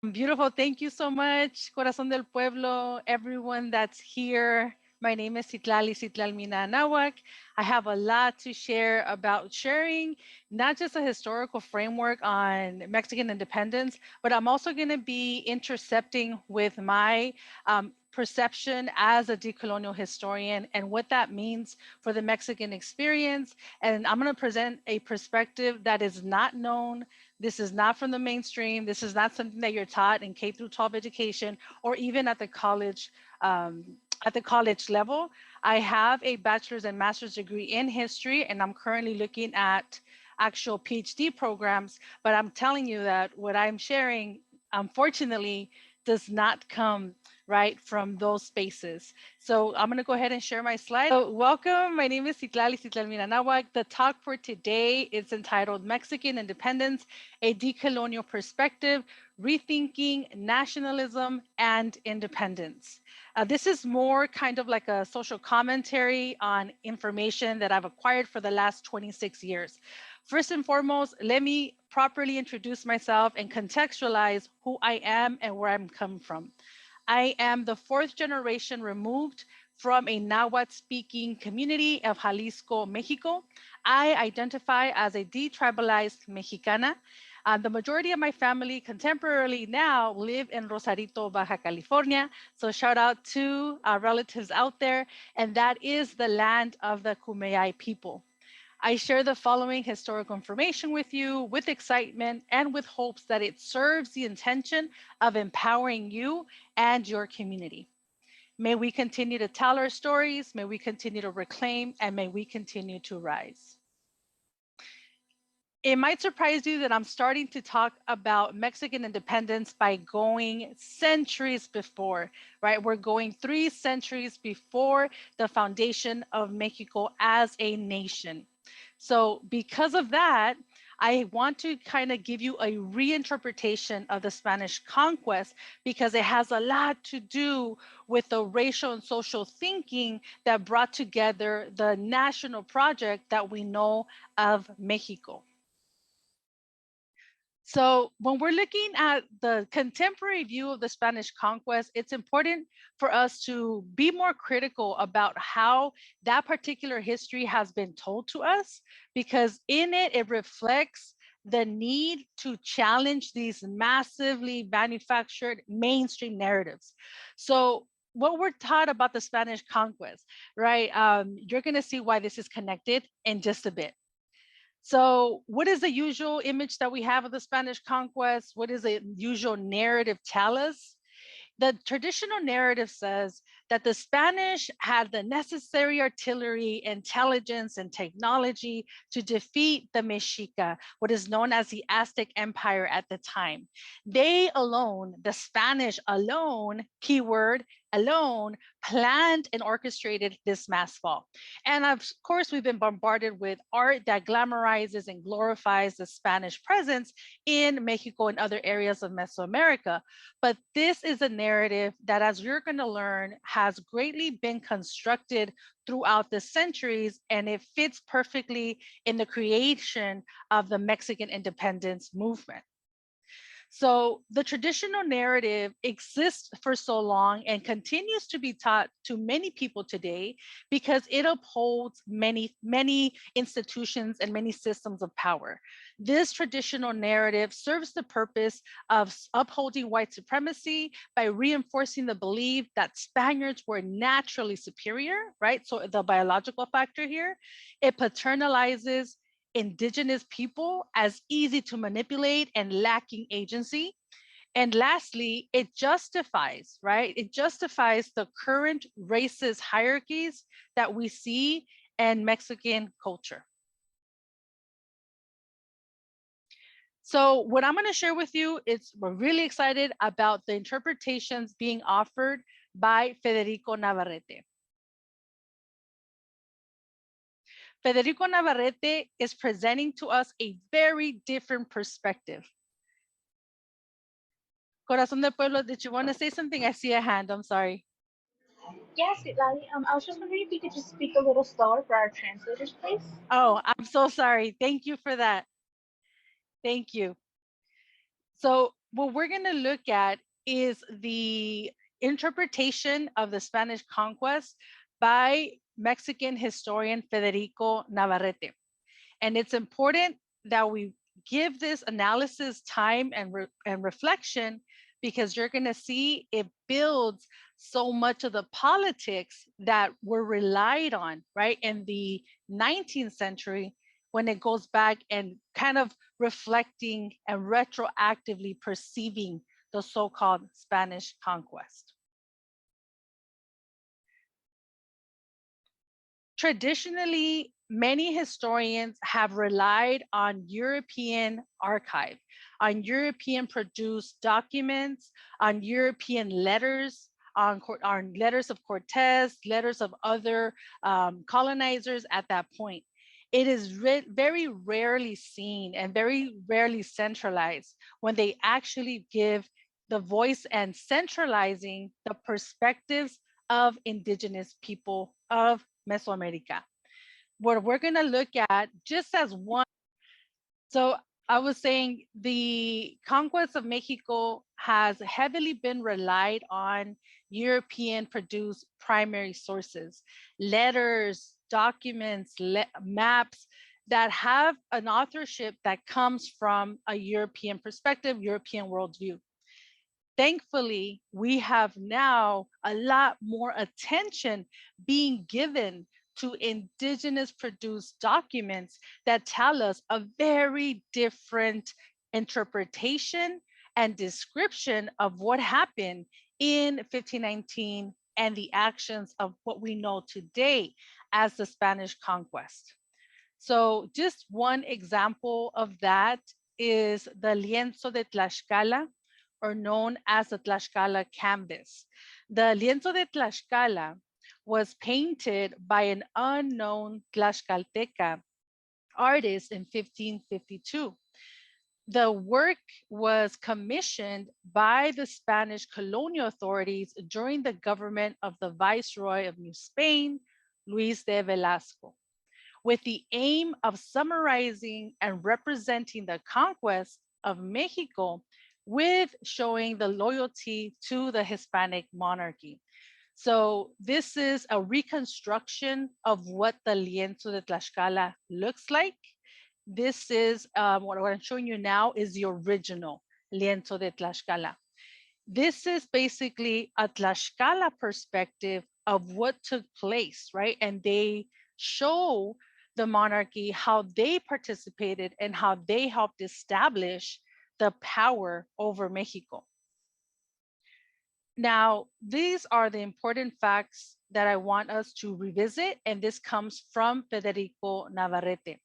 Beautiful. Thank you so much, Corazón del Pueblo, everyone that's here. My name is Citlalmina Anahuac. I have a lot to share about sharing not just a historical framework on Mexican independence, but I'm also going to be intercepting with my perception as a decolonial historian and what that means for the Mexican experience. And I'm going to present a perspective that is not known. This is not from the mainstream. This is not something that you're taught in K through 12 education or even at the college level. I have a bachelor's and master's degree in history, and I'm currently looking at actual PhD programs. But I'm telling you that what I'm sharing, unfortunately, does not come right from those spaces. So I'm going to go ahead and share my slide. So welcome. My name is Citlal Miranawak. The talk for today is entitled Mexican Independence, a Decolonial Perspective, Rethinking Nationalism and Independence. This is more kind of like a social commentary on information that I've acquired for the last 26 years. First and foremost, let me properly introduce myself and contextualize who I am and where I'm coming from. I am the fourth generation removed from a Nahuatl speaking community of Jalisco, Mexico. I identify as a detribalized Mexicana. The majority of my family contemporarily now live in Rosarito, Baja California. So shout out to our relatives out there. And that is the land of the Kumeyaay people. I share the following historical information with you with excitement and with hopes that it serves the intention of empowering you and your community. May we continue to tell our stories, may we continue to reclaim, and may we continue to rise. It might surprise you that I'm starting to talk about Mexican independence by going centuries before, right? We're going 3 centuries before the foundation of Mexico as a nation. So because of that, I want to kind of give you a reinterpretation of the Spanish conquest because it has a lot to do with the racial and social thinking that brought together the national project that we know of Mexico. So when we're looking at the contemporary view of the Spanish conquest, it's important for us to be more critical about how that particular history has been told to us, because in it, it reflects the need to challenge these massively manufactured mainstream narratives. So what we're taught about the Spanish conquest, right? You're going to see why this is connected in just a bit. So, what is the usual image that we have of the Spanish conquest? What is the usual narrative tell us? The traditional narrative says that the Spanish had the necessary artillery, intelligence, and technology to defeat the Mexica, what is known as the Aztec Empire at the time. They alone, the Spanish alone, keyword alone, planned and orchestrated this mass fall. And of course, we've been bombarded with art that glamorizes and glorifies the Spanish presence in Mexico and other areas of Mesoamerica. But this is a narrative that, as you're going to learn, has greatly been constructed throughout the centuries, and it fits perfectly in the creation of the Mexican independence movement. So the traditional narrative exists for so long and continues to be taught to many people today because it upholds many institutions and many systems of power. This traditional narrative serves the purpose of upholding white supremacy by reinforcing the belief that Spaniards were naturally superior, right? So the biological factor here, it paternalizes indigenous people as easy to manipulate and lacking agency. And lastly, it justifies, right? It justifies the current racist hierarchies that we see in Mexican culture. So what I'm going to share with you is we're really excited about the interpretations being offered by Federico Navarrete. Federico Navarrete is presenting to us a very different perspective. Corazón del Pueblo, did you want to say something? I see a hand. I'm sorry. Yes, Lali. I was just wondering if you could just speak a little slower for our translators, please. Oh, I'm so sorry. Thank you for that. Thank you. So what we're going to look at is the interpretation of the Spanish conquest by Mexican historian Federico Navarrete. And it's important that we give this analysis time and reflection, because you're going to see it builds so much of the politics that were relied on, right, in the 19th century, when it goes back and kind of reflecting and retroactively perceiving the so-called Spanish conquest. Traditionally, many historians have relied on European archive, on European produced documents, on European letters, on letters of Cortez, letters of other colonizers at that point. It is very rarely seen and very rarely centralized when they actually give the voice and centralizing the perspectives of indigenous people of Mesoamerica. What we're going to look at just as one. So I was saying the conquest of Mexico has heavily been relied on European produced primary sources, letters, documents, maps that have an authorship that comes from a European perspective, European worldview. Thankfully, we have now a lot more attention being given to indigenous produced documents that tell us a very different interpretation and description of what happened in 1519 and the actions of what we know today as the Spanish conquest. So just one example of that is the lienzo de Tlaxcala, or known as the Tlaxcala canvas. The lienzo de Tlaxcala was painted by an unknown Tlaxcalteca artist in 1552. The work was commissioned by the Spanish colonial authorities during the government of the Viceroy of New Spain, Luis de Velasco, with the aim of summarizing and representing the conquest of Mexico with showing the loyalty to the Hispanic monarchy. So this is a reconstruction of what the lienzo de Tlaxcala looks like. This is what I'm showing you now is the original lienzo de Tlaxcala. This is basically a Tlaxcala perspective of what took place, right? And they show the monarchy how they participated and how they helped establish the power over Mexico. Now, these are the important facts that I want us to revisit, and this comes from Federico Navarrete.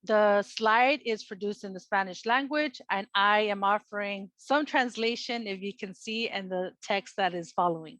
The slide is produced in the Spanish language, and I am offering some translation, if you can see, and the text that is following.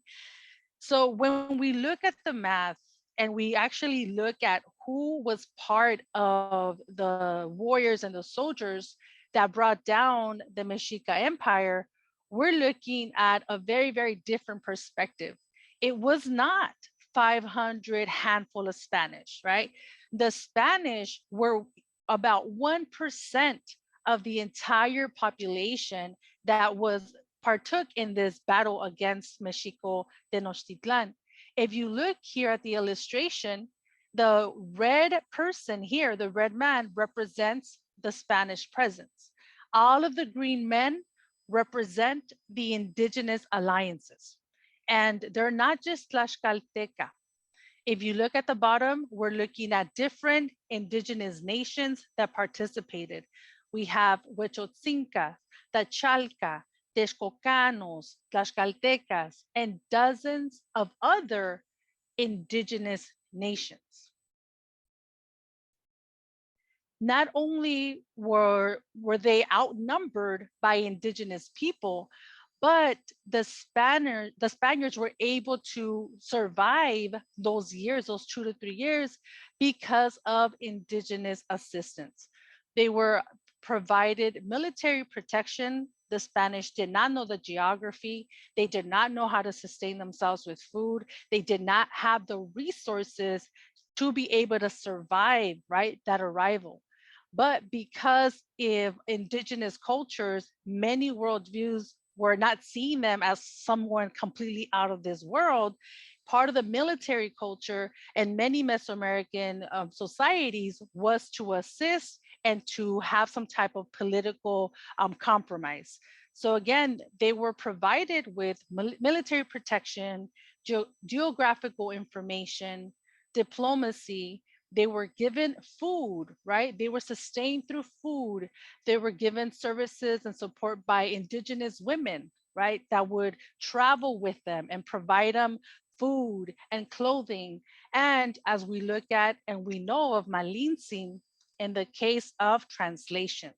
So when we look at the math and we actually look at who was part of the warriors and the soldiers that brought down the Mexica Empire, we're looking at a very, very different perspective. It was not 500 handful of Spanish, right? The Spanish were about 1% of the entire population that was partook in this battle against Mexico Tenochtitlan. If you look here at the illustration, the red person here, the red man, represents the Spanish presence. All of the green men represent the indigenous alliances. And they're not just Tlaxcalteca. If you look at the bottom, we're looking at different indigenous nations that participated. We have Huechotzinca, Tachalca, Texcocanos, Tlaxcaltecas, and dozens of other indigenous nations. Not only were they outnumbered by indigenous people, but the Spaniards were able to survive those years, those 2 to 3 years, because of indigenous assistance. They were provided military protection. The Spanish did not know the geography. They did not know how to sustain themselves with food. They did not have the resources to be able to survive, right, that arrival. But because if indigenous cultures, many worldviews were not seeing them as someone completely out of this world, part of the military culture and many Mesoamerican societies was to assist and to have some type of political compromise. So again, they were provided with military protection, geographical information, diplomacy. They were given food, right? They were sustained through food. They were given services and support by indigenous women, right? That would travel with them and provide them food and clothing. And as we look at and we know of Malintzin in the case of translations.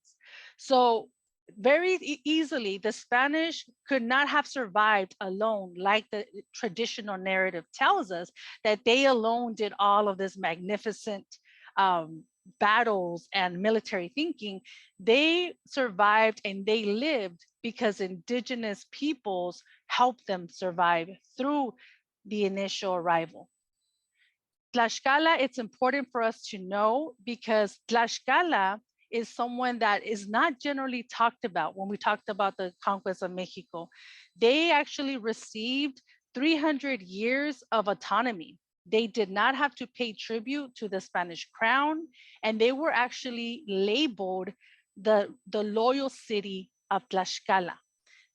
So very easily, the Spanish could not have survived alone, like the traditional narrative tells us, that they alone did all of this magnificent um, battles and military thinking. They survived and they lived because indigenous peoples helped them survive through the initial arrival. Tlaxcala, it's important for us to know because Tlaxcala is someone that is not generally talked about when we talked about the conquest of Mexico. They actually received 300 years of autonomy. They did not have to pay tribute to the Spanish crown, and they were actually labeled the loyal city of Tlaxcala.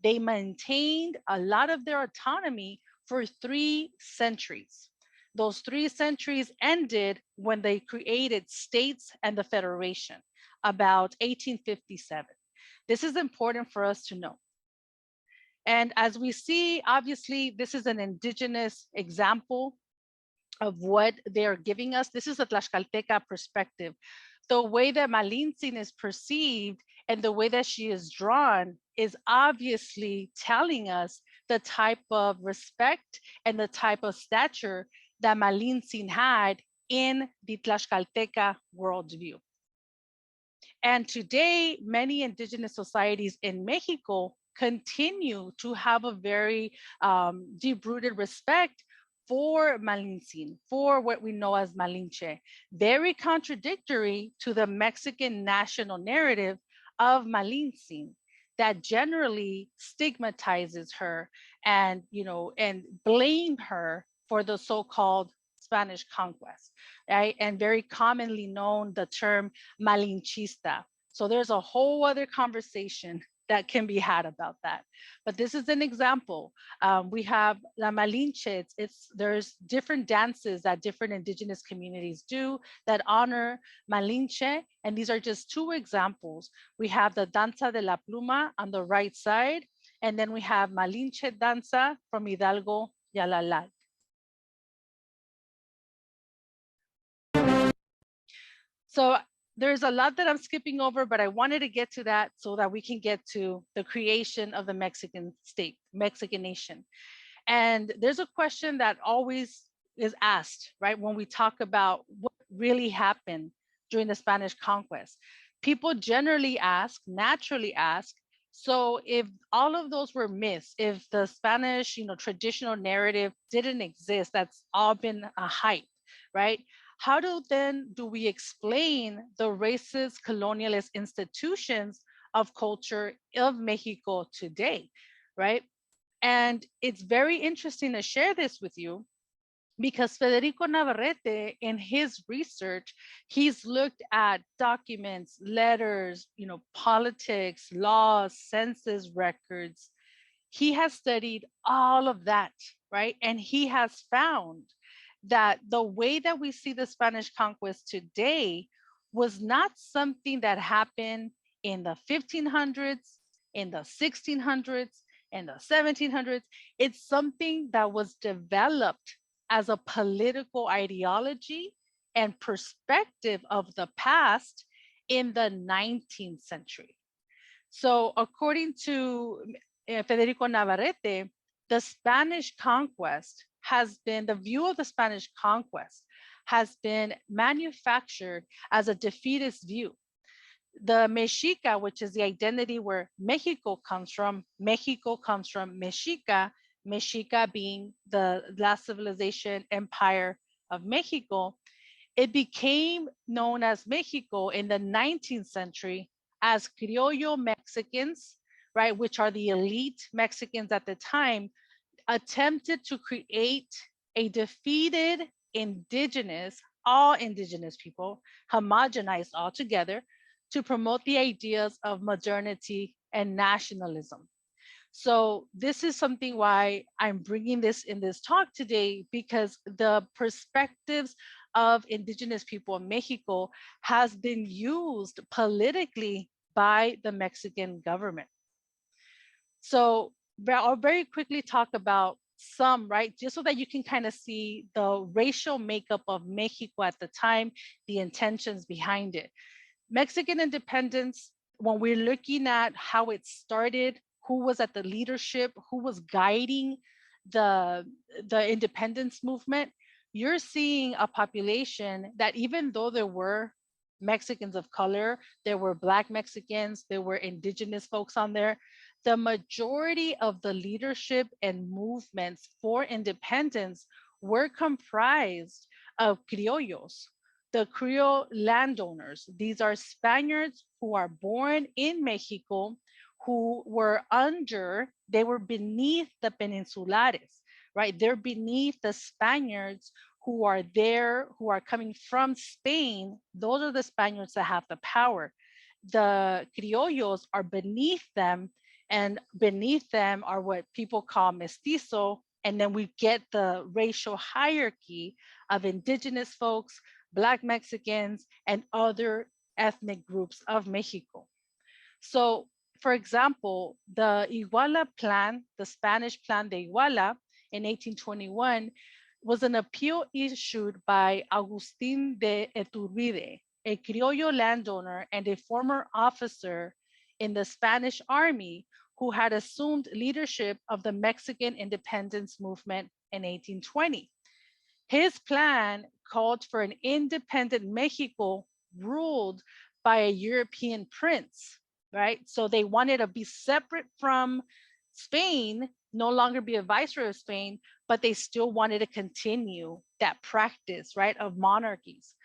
They maintained a lot of their autonomy for 3 centuries. Those 3 centuries ended when they created states and the Federation about 1857. This is important for us to know. And as we see, obviously, this is an indigenous example of what they're giving us. This is a Tlaxcalteca perspective. The way that Malintzin is perceived and the way that she is drawn is obviously telling us the type of respect and the type of stature that Malintzin had in the Tlaxcalteca worldview. And today, many indigenous societies in Mexico continue to have a very deep-rooted respect for Malintzin, for what we know as Malinche, very contradictory to the Mexican national narrative of Malintzin that generally stigmatizes her and, and blame her for the so-called Spanish conquest, right? And very commonly known the term malinchista. So there's a whole other conversation that can be had about that. But this is an example. We have La Malinche. There's different dances that different indigenous communities do that honor Malinche. And these are just 2 examples. We have the Danza de la Pluma on the right side. And then we have Malinche Danza from Hidalgo, Yalalal. So there's a lot that I'm skipping over, but I wanted to get to that so that we can get to the creation of the Mexican state, Mexican nation. And there's a question that always is asked, right? When we talk about what really happened during the Spanish conquest, people generally ask, naturally ask, so if all of those were myths, if the Spanish, traditional narrative didn't exist, that's all been a hype, right? How do we explain the racist colonialist institutions of culture of Mexico today, right? And it's very interesting to share this with you because Federico Navarrete, in his research, he's looked at documents, letters, politics, laws, census records. He has studied all of that, right? And he has found that the way that we see the Spanish conquest today was not something that happened in the 1500s, in the 1600s, in the 1700s. It's something that was developed as a political ideology and perspective of the past in the 19th century. So, according to Federico Navarrete, the Spanish conquest has been, the view of the Spanish conquest has been manufactured as a defeatist view. The Mexica, which is the identity where Mexico comes from Mexica, Mexica being the last civilization empire of Mexico, It became known as Mexico in the 19th century as Criollo Mexicans, right, which are the elite Mexicans at the time, attempted to create a defeated indigenous, all indigenous people, homogenized all together to promote the ideas of modernity and nationalism. So this is something why I'm bringing this in this talk today, because the perspectives of indigenous people in Mexico has been used politically by the Mexican government. So I'll very quickly talk about some, right? Just so that you can kind of see the racial makeup of Mexico at the time, the intentions behind it. Mexican independence, when we're looking at how it started, who was at the leadership, who was guiding the, the independence movement, you're seeing a population that, even though there were Mexicans of color, there were Black Mexicans, there were indigenous folks on there, the majority of the leadership and movements for independence were comprised of criollos, the Creole landowners. These are Spaniards who are born in Mexico, who were under, they were beneath the Peninsulares, right? They're beneath the Spaniards who are there, who are coming from Spain. Those are the Spaniards that have the power. The criollos are beneath them, and beneath them are what people call mestizo. And then we get the racial hierarchy of indigenous folks, Black Mexicans, and other ethnic groups of Mexico. So, for example, the Iguala Plan, the Spanish Plan de Iguala in 1821, was an appeal issued by Agustin de Iturbide, a Criollo landowner and a former officer in the Spanish army who had assumed leadership of the Mexican independence movement in 1820. His plan called for an independent Mexico ruled by a European prince, right? So they wanted to be separate from Spain, no longer be a viceroy of Spain, but they still wanted to continue that practice, right, of monarchies.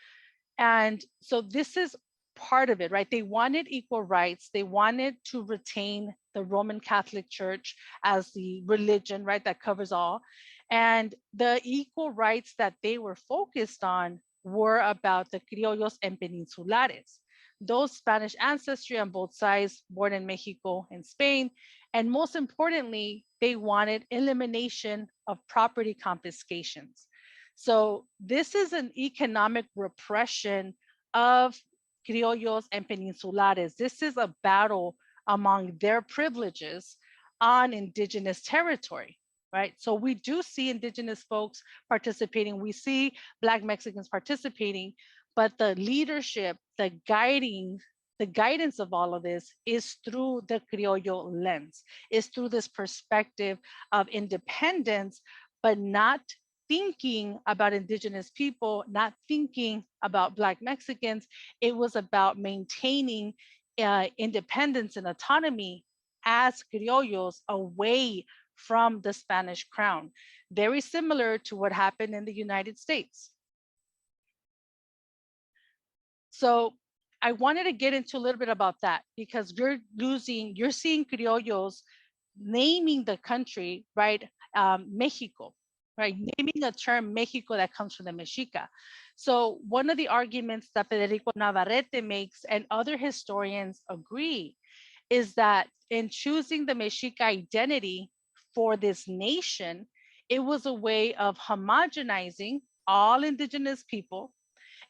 And so this is part of it, right? They wanted equal rights. They wanted to retain the Roman Catholic Church as the religion, right, that covers all. And the equal rights that they were focused on were about the criollos and peninsulares, those Spanish ancestry on both sides, born in Mexico and Spain. And most importantly, they wanted elimination of property confiscations. So this is an economic repression of criollos and peninsulares. This is a battle among their privileges on indigenous territory, right? So we do see indigenous folks participating. We see Black Mexicans participating, but the leadership, the guidance of all of this is through the criollo lens, is through this perspective of independence, but not thinking about indigenous people, not thinking about Black Mexicans. It was about maintaining independence and autonomy as criollos away from the Spanish crown. Very similar to what happened in the United States. So I wanted to get into a little bit about that, because you're seeing criollos naming the country, right? Mexico, right? Naming the term Mexico that comes from the Mexica. So one of the arguments that Federico Navarrete makes, and other historians agree, is that in choosing the Mexica identity for this nation, it was a way of homogenizing all indigenous people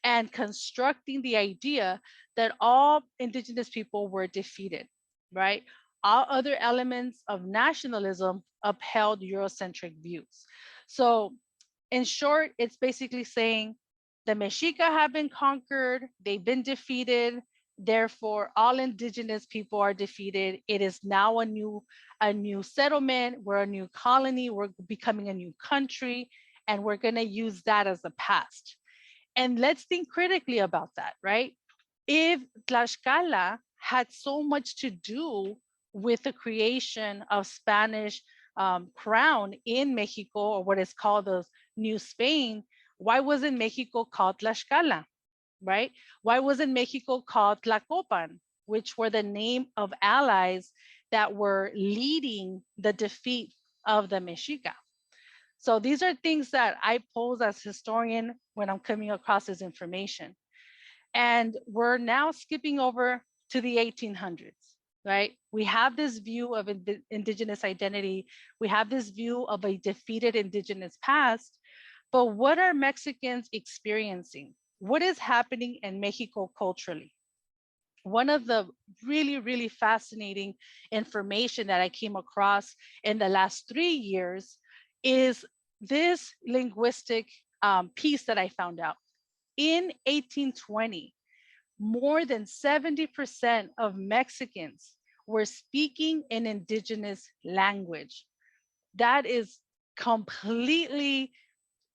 and constructing the idea that all indigenous people were defeated, right? All other elements of nationalism upheld Eurocentric views. So in short, it's basically saying the Mexica have been conquered, they've been defeated, therefore all indigenous people are defeated. It is now a new settlement, we're a new colony, we're becoming a new country, and we're gonna use that as the past. And let's think critically about that, right? If Tlaxcala had so much to do with the creation of Spanish crown in Mexico, or what is called the New Spain, Why wasn't Mexico called Tlaxcala, right? Why wasn't Mexico called Tlacopan, which were the name of allies that were leading the defeat of the Mexica? So these are things that I pose as historian when I'm coming across this information. And we're now skipping over to the 1800s, right? We have this view of indigenous identity. We have this view of a defeated indigenous past. But what are Mexicans experiencing? What is happening in Mexico culturally? One of the really, really fascinating information that I came across in the last 3 years is this linguistic piece that I found out. In 1820, more than 70% of Mexicans were speaking an indigenous language. That is completely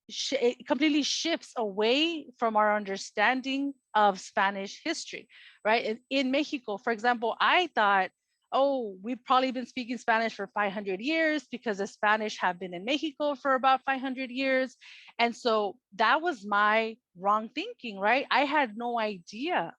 it completely shifts away from our understanding of Spanish history, right? In Mexico, for example, I thought, oh, we've probably been speaking Spanish for 500 years because the Spanish have been in Mexico for about 500 years. And so that was my wrong thinking, right? I had no idea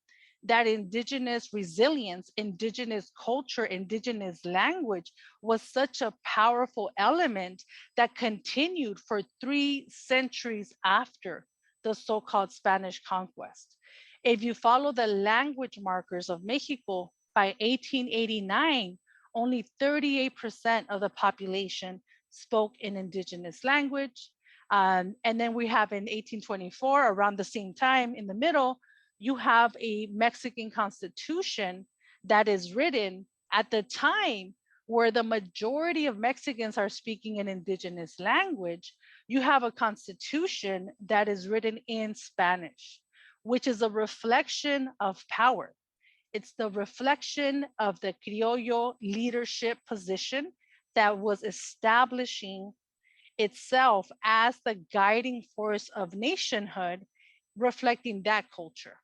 that indigenous resilience, indigenous culture, indigenous language was such a powerful element that continued for 3 centuries after the so-called Spanish conquest. If you follow the language markers of Mexico, by 1889, only 38% of the population spoke an indigenous language. And then we have in 1824, around the same time in the middle, you have a Mexican constitution that is written at the time where the majority of Mexicans are speaking an indigenous language. You have a constitution that is written in Spanish, which is a reflection of power. It's the reflection of the criollo leadership position that was establishing itself as the guiding force of nationhood, reflecting that culture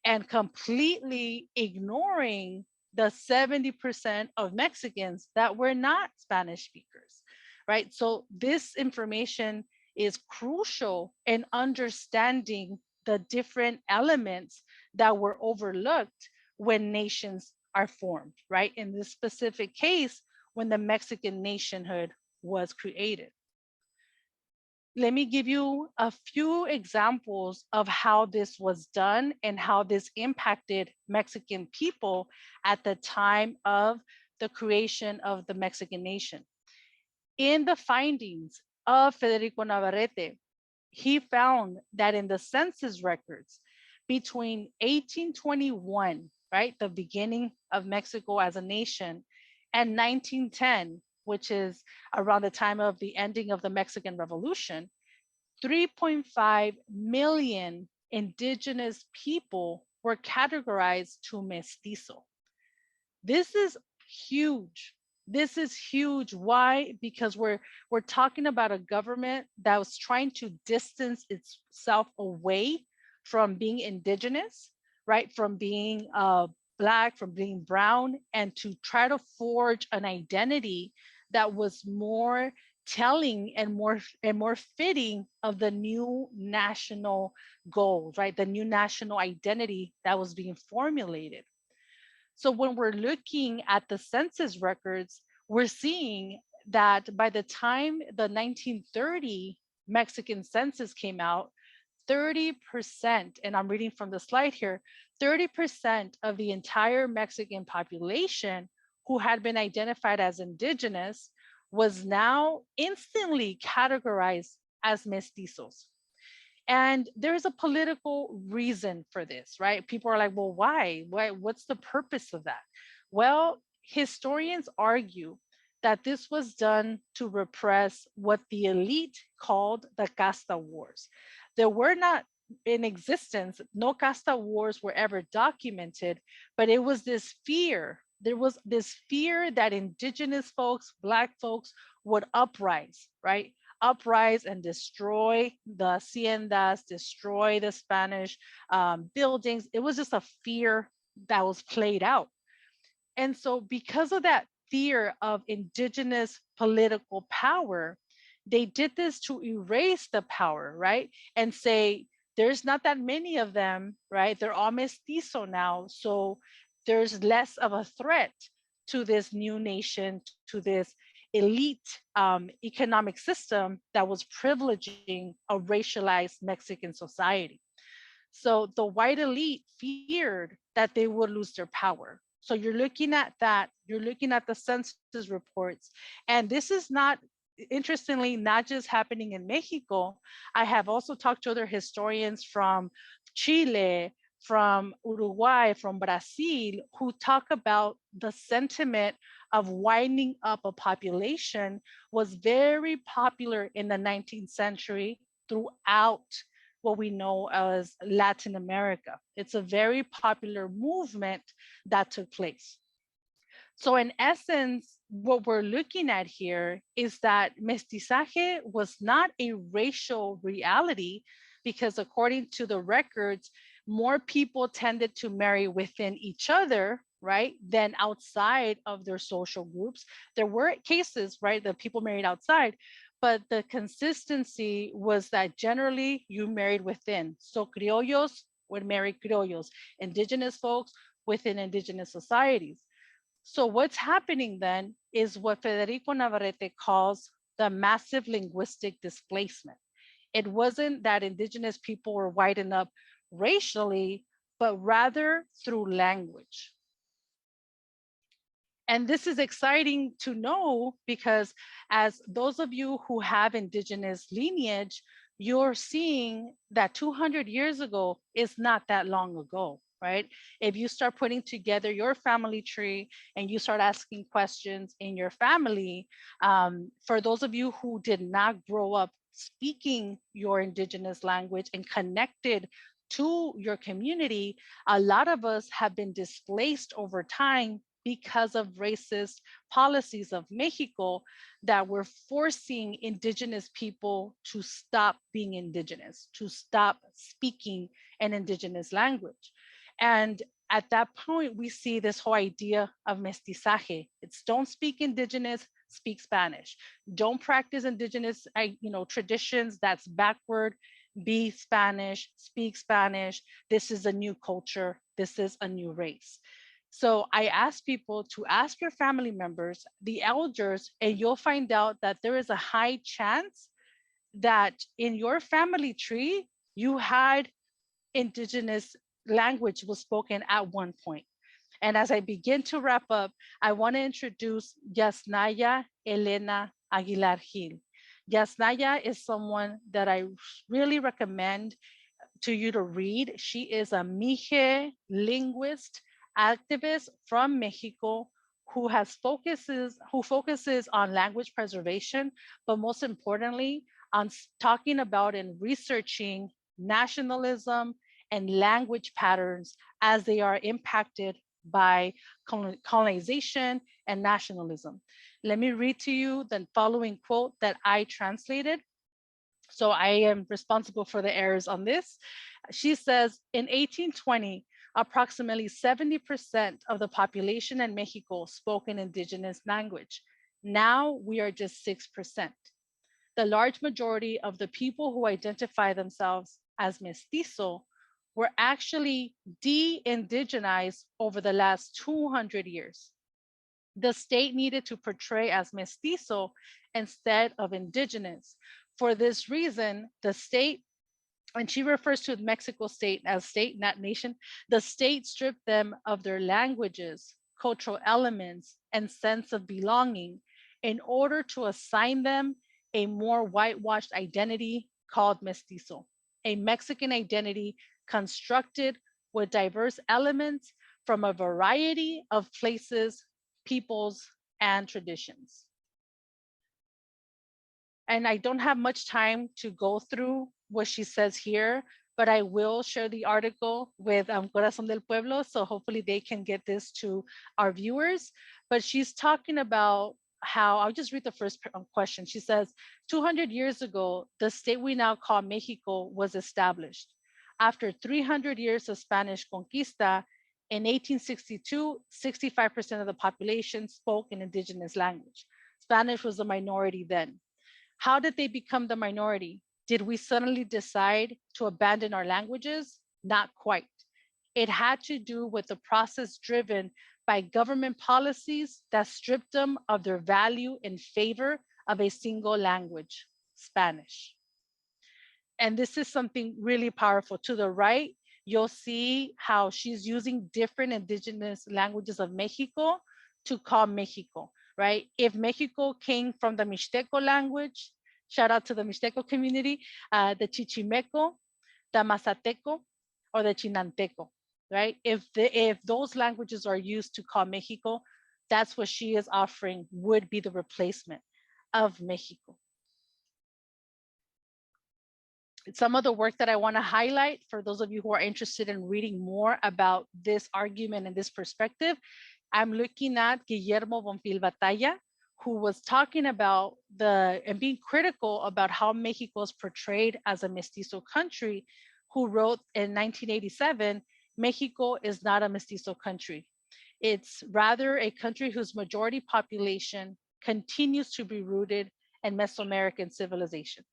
and completely ignoring the 70% of Mexicans that were not Spanish speakers, right? So this information is crucial in understanding the different elements that were overlooked when nations are formed, right? In this specific case, when the Mexican nationhood was created. Let me give you a few examples of how this was done and how this impacted Mexican people at the time of the creation of the Mexican nation. In the findings of Federico Navarrete, he found that in the census records between 1821, right, the beginning of Mexico as a nation, and 1910, which is around the time of the ending of the Mexican Revolution, 3.5 million indigenous people were categorized to mestizo. This is huge. This is huge. Why? Because we're talking about a government that was trying to distance itself away from being indigenous, right? From being black, from being brown, and to try to forge an identity that was more telling and more fitting of the new national goals, right? The new national identity that was being formulated. So when we're looking at the census records, we're seeing that by the time the 1930 Mexican census came out, 30%, and I'm reading from the slide here, 30% of the entire Mexican population who had been identified as indigenous was now instantly categorized as mestizos. And there's a political reason for this, right? People are like, well, why? What's the purpose of that? Well, historians argue that this was done to repress what the elite called the casta wars. There were not in existence, no casta wars were ever documented, but it was this fear. There was this fear that indigenous folks, Black folks, would uprise, right? Uprise and destroy the haciendas, destroy the Spanish buildings. It was just a fear that was played out. And so, because of that fear of indigenous political power, They did this to erase the power, right? And say, there's not that many of them, right? They're all mestizo now. So there's less of a threat to this new nation, to this elite economic system that was privileging a racialized Mexican society. So the white elite feared that they would lose their power. So you're looking at that, you're looking at the census reports, and this is not, interestingly, not just happening in Mexico. I have also talked to other historians from Chile, from Uruguay, from Brazil, who talk about the sentiment of winding up a population was very popular in the 19th century throughout what we know as Latin America. It's a very popular movement that took place. So, in essence, what we're looking at here is that mestizaje was not a racial reality because, according to the records, more people tended to marry within each other, right, than outside of their social groups. There were cases, right, that people married outside, but the consistency was that generally you married within. So, criollos would marry criollos, indigenous folks within indigenous societies. So what's happening then is what Federico Navarrete calls the massive linguistic displacement. It wasn't that indigenous people were whitened up racially, but rather through language. And this is exciting to know because, as those of you who have indigenous lineage, you're seeing that 200 years ago is not that long ago, right? If you start putting together your family tree and you start asking questions in your family, for those of you who did not grow up speaking your indigenous language and connected to your community, a lot of us have been displaced over time because of racist policies of Mexico that were forcing indigenous people to stop being indigenous, to stop speaking an indigenous language. And at that point, we see this whole idea of mestizaje. It's don't speak indigenous, speak Spanish. Don't practice indigenous, traditions. That's backward. Be Spanish, speak Spanish. This is a new culture. This is a new race. So I ask people to ask your family members, the elders, and you'll find out that there is a high chance that in your family tree, you had indigenous language was spoken at one point. And as I begin to wrap up, I want to introduce Yasnaya Elena Aguilar Gil. Yasnaya is someone that I really recommend to you to read. She is a Mije linguist, activist from Mexico who focuses on language preservation, but most importantly, on talking about and researching nationalism and language patterns as they are impacted by colonization and nationalism. Let me read to you the following quote that I translated. So I am responsible for the errors on this. She says in 1820, approximately 70% of the population in Mexico spoke an indigenous language. Now we are just 6%. The large majority of the people who identify themselves as mestizo were actually de-indigenized over the last 200 years. The state needed to portray as mestizo instead of indigenous. For this reason, the state, and she refers to Mexico state as state, not nation, the state stripped them of their languages, cultural elements, and sense of belonging in order to assign them a more whitewashed identity called mestizo, a Mexican identity constructed with diverse elements from a variety of places, peoples, and traditions. And I don't have much time to go through what she says here, but I will share the article with Corazón del Pueblo, so hopefully they can get this to our viewers. But she's talking about how, I'll just read the first question. She says, 200 years ago, the state we now call Mexico was established. After 300 years of Spanish conquista, in 1862, 65% of the population spoke an indigenous language. Spanish was a minority then. How did they become the minority? Did we suddenly decide to abandon our languages? Not quite. It had to do with the process driven by government policies that stripped them of their value in favor of a single language, Spanish. And this is something really powerful. To the right, you'll see how she's using different indigenous languages of Mexico to call Mexico, right? If Mexico came from the Mixteco language, shout out to the Mixteco community, the Chichimeco, the Mazateco, or the Chinanteco, right? If those languages are used to call Mexico, that's what she is offering would be the replacement of Mexico. Some of the work that I want to highlight for those of you who are interested in reading more about this argument and this perspective, I'm looking at Guillermo Bonfil Batalla, who was talking about and being critical about how Mexico is portrayed as a mestizo country, who wrote in 1987, Mexico is not a mestizo country. It's rather a country whose majority population continues to be rooted in Mesoamerican civilization.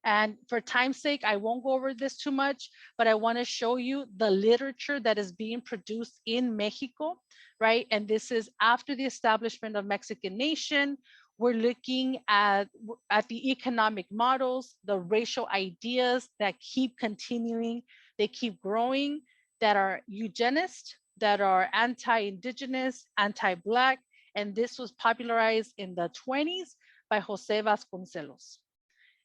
And for time's sake, I won't go over this too much, but I want to show you the literature that is being produced in Mexico, right? And this is after the establishment of Mexican nation. We're looking at the economic models, the racial ideas that keep continuing, they keep growing, that are eugenist, that are anti-indigenous, anti-Black, and this was popularized in the 20s by Jose Vasconcelos.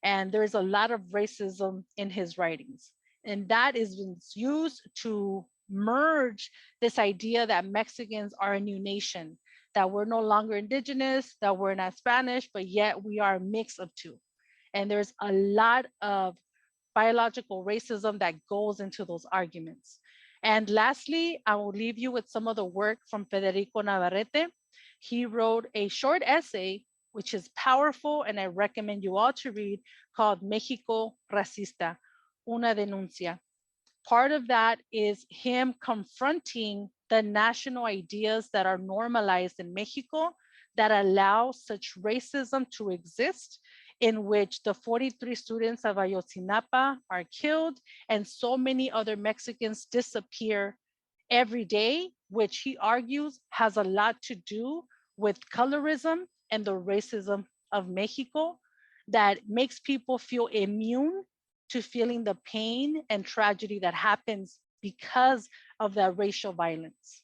And there's a lot of racism in his writings. And that is used to merge this idea that Mexicans are a new nation, that we're no longer indigenous, that we're not Spanish, but yet we are a mix of two. And there's a lot of biological racism that goes into those arguments. And lastly, I will leave you with some of the work from Federico Navarrete. He wrote a short essay, which is powerful, and I recommend you all to read, called México Racista, una denuncia. Part of that is him confronting the national ideas that are normalized in Mexico that allow such racism to exist, in which the 43 students of Ayotzinapa are killed and so many other Mexicans disappear every day, which he argues has a lot to do with colorism and the racism of Mexico that makes people feel immune to feeling the pain and tragedy that happens because of that racial violence.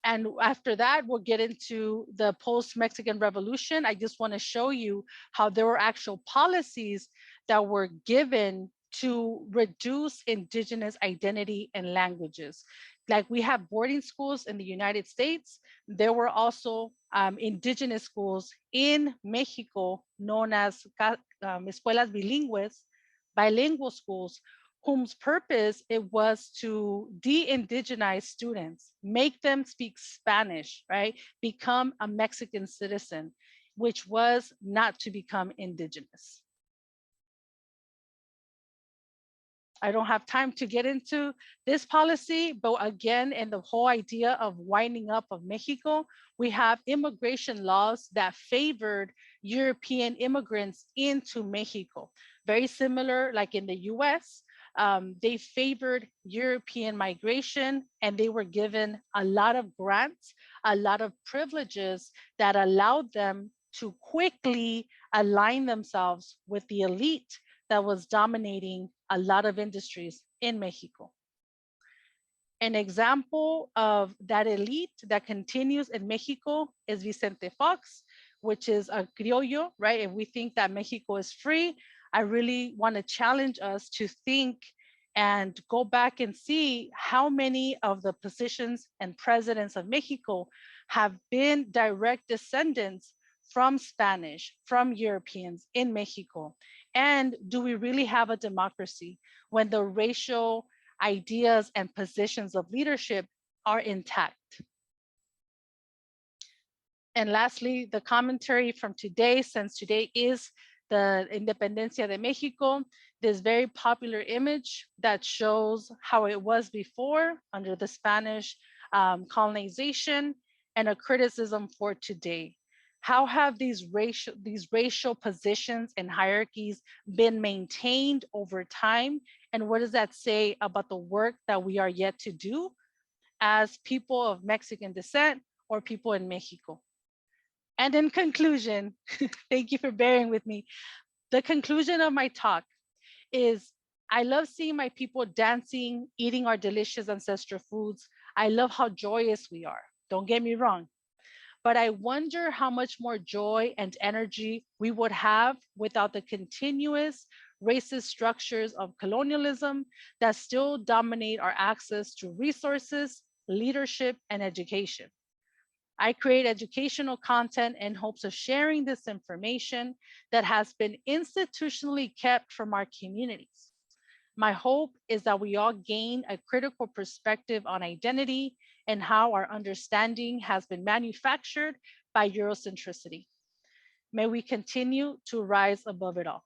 And after that, we'll get into the post-Mexican Revolution. I just want to show you how there were actual policies that were given to reduce indigenous identity and languages. Like we have boarding schools in the United States, there were also indigenous schools in Mexico known as escuelas bilingües, bilingual schools, whose purpose it was to de-indigenize students, make them speak Spanish, right? Become a Mexican citizen, which was not to become indigenous. I don't have time to get into this policy, but again, in the whole idea of winding up of Mexico, we have immigration laws that favored European immigrants into Mexico. Very similar, like in the US, they favored European migration and they were given a lot of grants, a lot of privileges that allowed them to quickly align themselves with the elite that was dominating a lot of industries in Mexico. An example of that elite that continues in Mexico is Vicente Fox, which is a criollo, right? If we think that Mexico is free, I really want to challenge us to think and go back and see how many of the positions and presidents of Mexico have been direct descendants from Spanish, from Europeans in Mexico. And do we really have a democracy when the racial ideas and positions of leadership are intact? And lastly, the commentary from today, since today is the Independencia de Mexico, this very popular image that shows how it was before under the Spanish colonization. and a criticism for today. How have these racial positions and hierarchies been maintained over time? And what does that say about the work that we are yet to do as people of Mexican descent or people in Mexico? And in conclusion, thank you for bearing with me. The conclusion of my talk is I love seeing my people dancing, eating our delicious ancestral foods. I love how joyous we are. Don't get me wrong. But I wonder how much more joy and energy we would have without the continuous racist structures of colonialism that still dominate our access to resources, leadership, and education. I create educational content in hopes of sharing this information that has been institutionally kept from our communities. My hope is that we all gain a critical perspective on identity and how our understanding has been manufactured by Eurocentricity. May we continue to rise above it all.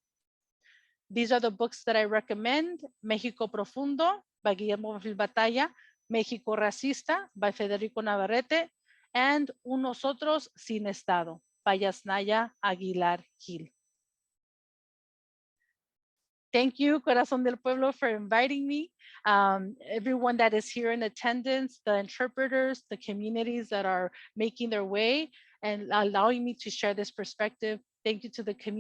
These are the books that I recommend: México Profundo by Guillermo Gil Batalla, México Racista by Federico Navarrete, and Unos Otros Sin Estado by Yasnaya Aguilar Gil. Thank you, Corazón del Pueblo, for inviting me. Everyone that is here in attendance, the interpreters, the communities that are making their way and allowing me to share this perspective. Thank you to the community.